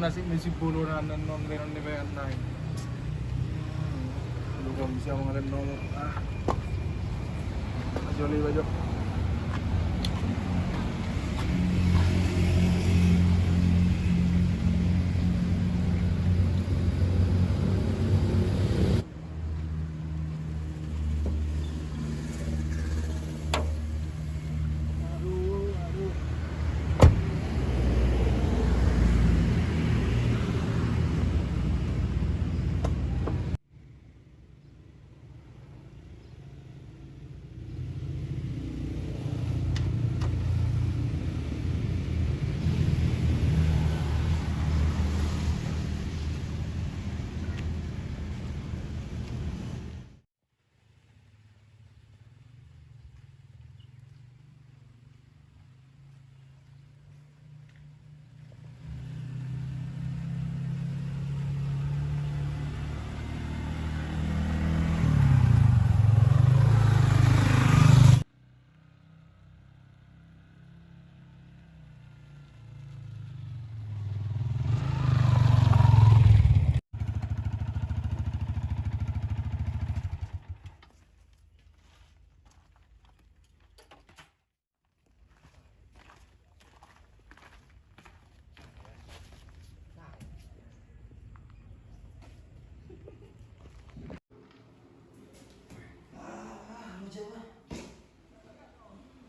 nasi mesi bulunan non renon ni bayan na. Lu kau bisa mengalir nomor Joli bajo.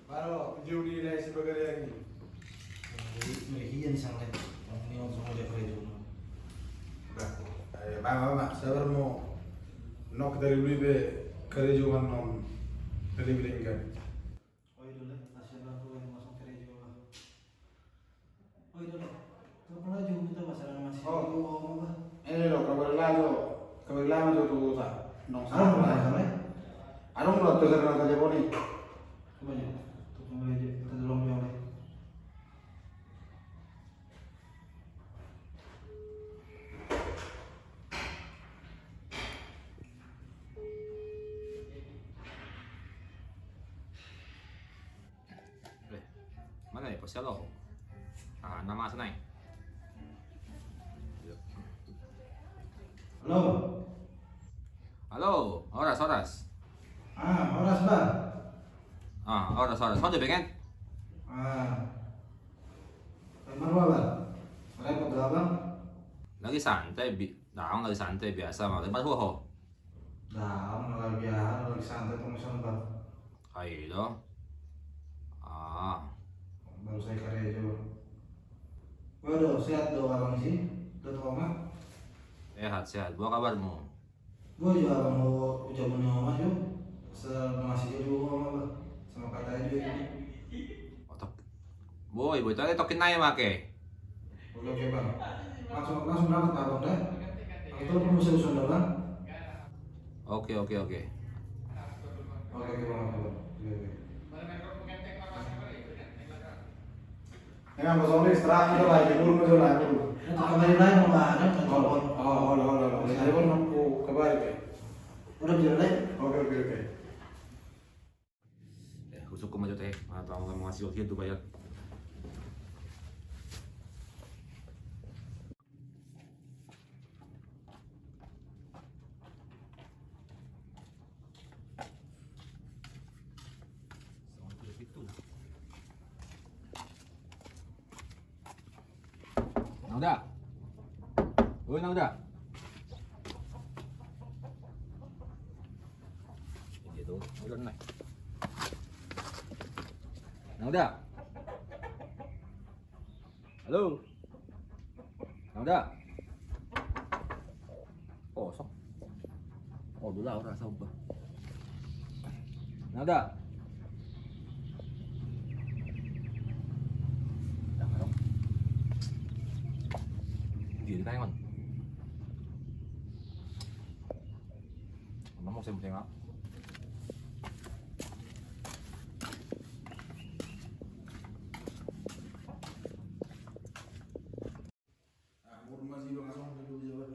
Baru judi lah sebagai lagi. Iya nih sangat. Ini langsung ada kerja. Bang, sabar mau nok dari dulu be kerja kan non delivery kan. Oh itu lah, nasional tuh yang masuk kerja lah. Oh itu lah. Kapan lagi kita masalah masih ngomong apa? Ini loh kabar lama tuh tak. Nong Arung lah, sama. kan? Arung lo tuh karena kerja boni. Coba aja. Tuh kembali aja. Kita tolong dia oleh. Mana ya posnya lo? Nama sana ya? Halo. Halo, oras. Horas bang. Oras. Kau udah pengen? Emang apa bang? Repot berapa bang? Lagi santai, lagi santai biasa mah. Tempat ho. Dah, lagi santai pengusaha bang. Kayak itu. Baru saya kerja bang. Waduh, sehat dong abang sih. Udah tua mah. Sehat. Buat kabarmu? Gue juga abang mau ucapin mama juga. Masih jadi mama bang. Sama katanya juga ini. Boy, tadi tokin naik make. Oke bang. Langsung berangkat abang dah. Aku tuh perlu usul bang. Oke. Oke bang. Dengan kosong istirahat itu lagi dulu lagi dulu. Nanti kembali lagi mau ada telepon. Oh. Saya pun aku kabar ke. Udah jalan lagi. Oke. Hukum aja teh. Atau mau ngasih waktu itu bayar. Nauda. Gitu, udah naik. Nauda. Halo. Nauda. Kosong. Oh, dulu lah rasa ubah. Nauda. Jangan dong. Gini tayo man. Mau saya tengok. Masih langsung dulu jalan.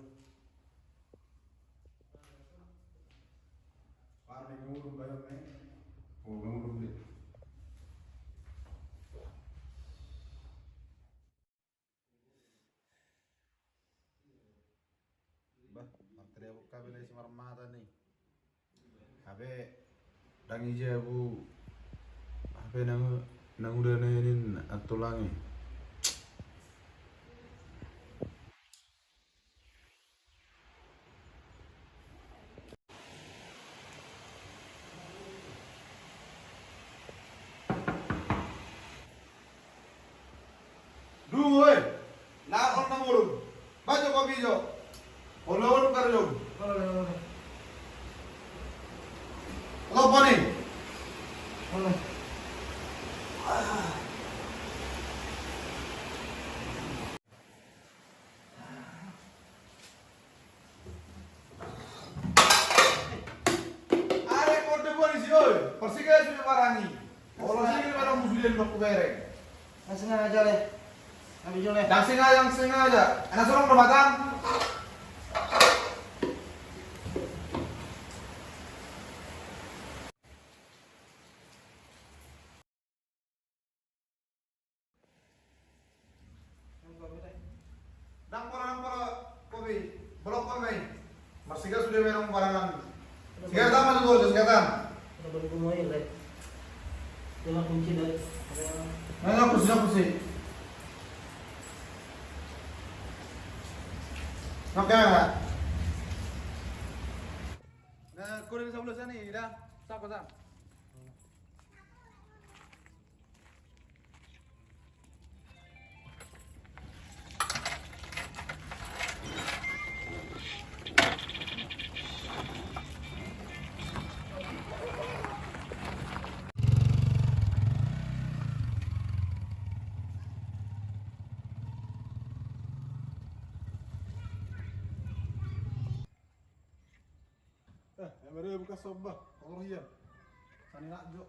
Parme kamu bayar nih. Oh, kamu belum beli. Bah, materi aku kabel si marmata nih. Habe dang ije aku habe nang udah nenin atulangi. Duwe, na on nang urun. Bajo kopi jo. Olon karjo. Boleh. Apa nih? Boleh. Are kode polisi oi. Persikai sudah barani. Kalau sini pada musuhin dok bereng. Nggak sengaja leh. Nggak bijol leh. Yang sengaja. Anak suruh perbatan. Dang para kopi. Blok kopi. Persikai sudah merong barangan. Sikatan mana tuh? Sikatan. Udah bergumul leh. Jangan kunci deh. Mana kursi? Oke, Pak. Nah, kulit sebelah sana nih, dah. Sak. Yang baru buka sobah, orang iya. Sani nak jo.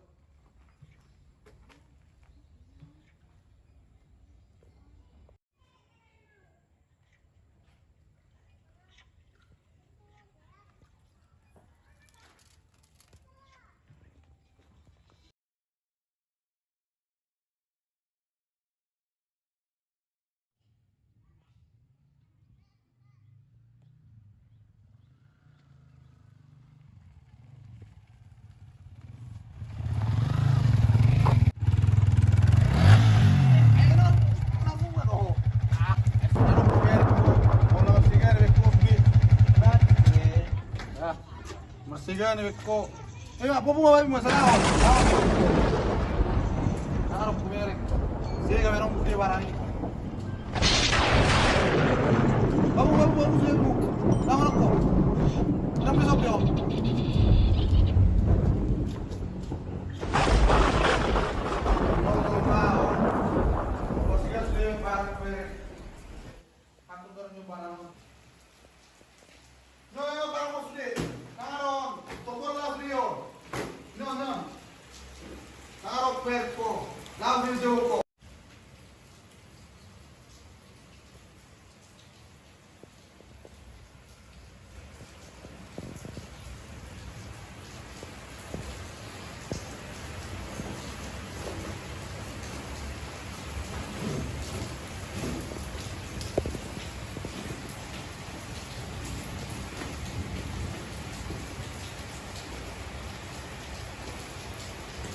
Marsigan ko. Apa pun apa masalah. Harap kumerek. Sige kami nang budi barani. Babu sige mo. Tama ko. Nang besok yo. Marsigan sige barang kumerek. Kantor dorong barang. No, barang mo sudah. Naron, tokol la frio. No. Naro perko, la video ko.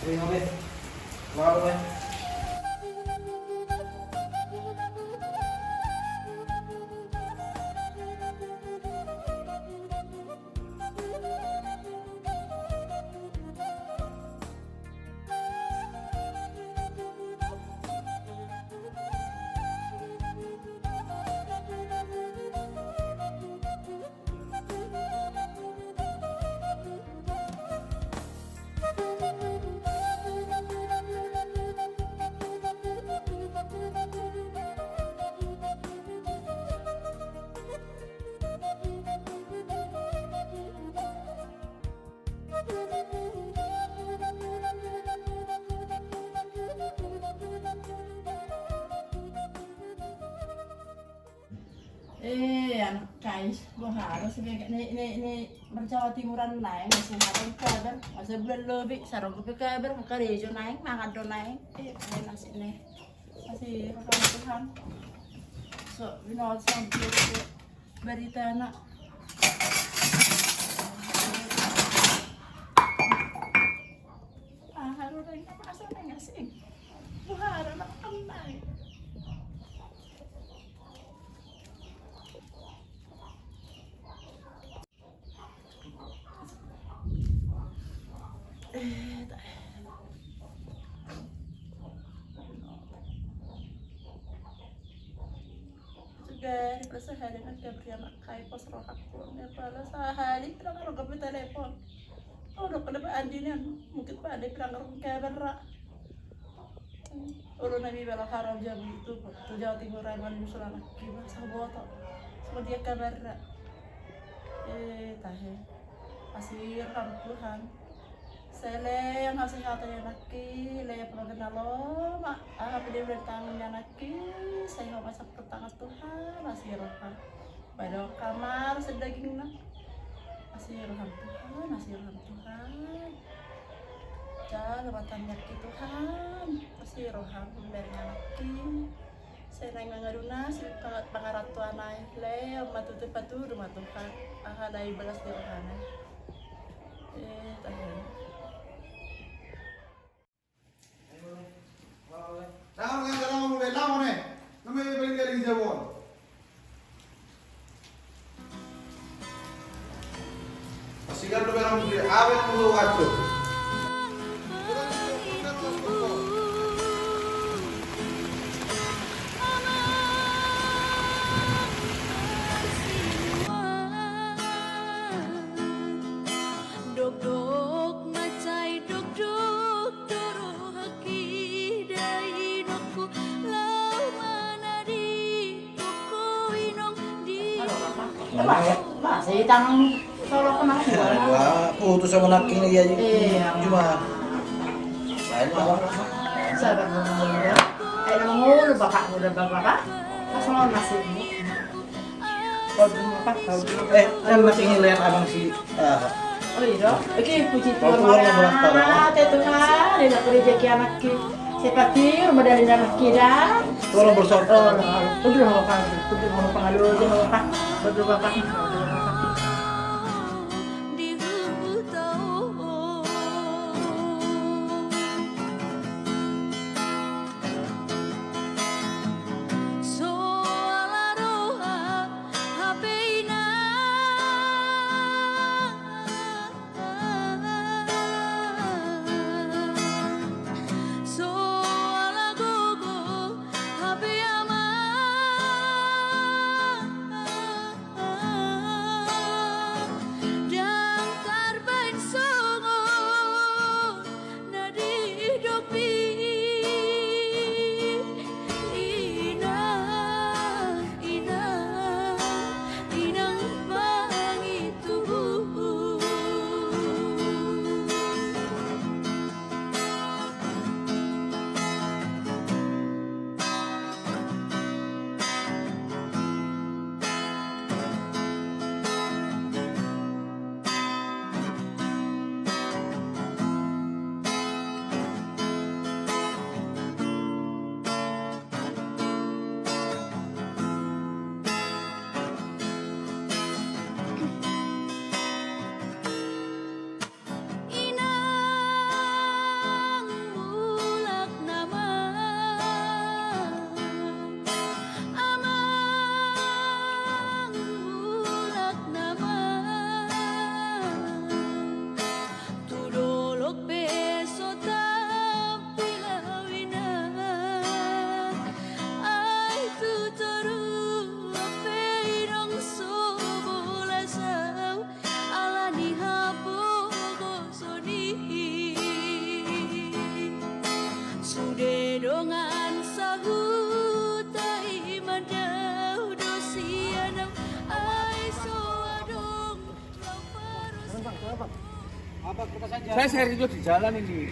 Ngapain? Mau apa? Anak guys, gua harus nih Jawa Timuran naik masih makan kabar, masih bulan lebih sarung ke kabar, maka rejo naik, makan do naik, ini nasi nih, masih makan Tuhan, so binot sampai berita anak, pala sa hali na kaya makay pas rohak ko. May pala sa hali lang ako gabi telepon. Udah pada ba andi niyan. Mungkin pa ada lang ako kaya berra. Ulo na bibala haram jam itu. Tu Jawa Timur Raiman musulan kiba sa boto. Sama dia kabarra. Tahe. Asir kan Tuhan. Sele yang ngasih katanya naki, le pernah lo, mak, dia bertanggung naki, saya nggak masak pertangan Tuhan, masih rohan. Pada kamar sedaging nak, masih rohan Tuhan, masih rohan Tuhan. Jangan lebatkan naki Tuhan, masih rohan dari naki. Saya nanya ngaduna, saya pangaratu anai, le, matu patu rumah Tuhan, dari belas di rohan. Tahe. Jangan jangan mulai lama nih. Namanya paling dari Jawon. Masih kan udah orang beli awet mulu wajib. Masih tangan solo kena Wah, putus sama naki lagi aja. Iya. Cuma lain mah. sabar mengulu. Mengulu bapak udah bapak. Kasih nasi. Kan masih ingin lihat abang si. Oh iya, oke puji Tuhan. Tuhan, ini aku rezeki anak kita. Seperti rumah dari anak kita. Tolong bersoto. Udah bapak, udah mau pengaduan aja bapak. Betul bapak. Saya serius di jalan ini.